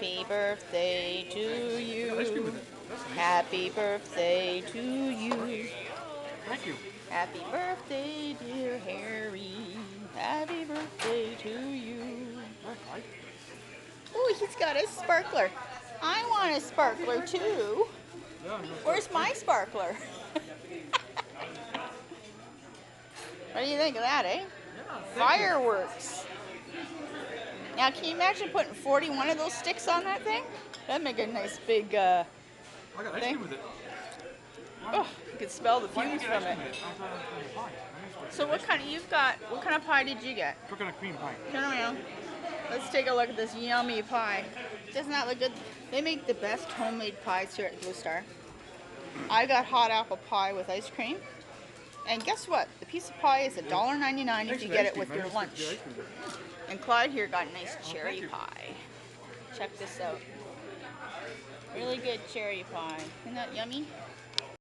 Happy birthday to Ice cream you. with it. That's nice. Happy birthday to you. Thank you. Happy birthday, dear Harry. Happy birthday to you. That's nice. Oh, he's got a sparkler. I want a sparkler too. Yeah, no, Where's my sparkler? What do you think of that, eh? Yeah, thank you. Fireworks. Now, can you imagine putting 41 of those sticks on that thing? That'd make a nice big I got ice thing. cream with it. Oh, you can smell the Why did you fumes get from ice it. cream with it? I thought it was pie. So what kind of, what kind of pie did you get? Coconut cream pie. Turn around. Let's take a look at this yummy pie. Doesn't that look good? They make the best homemade pies here at Blue Star. I got hot apple pie with ice cream. And guess what? The piece of pie is $1.99 if you get it with your lunch. And Clyde here got a nice cherry pie. Check this out. Really good cherry pie. Isn't that yummy?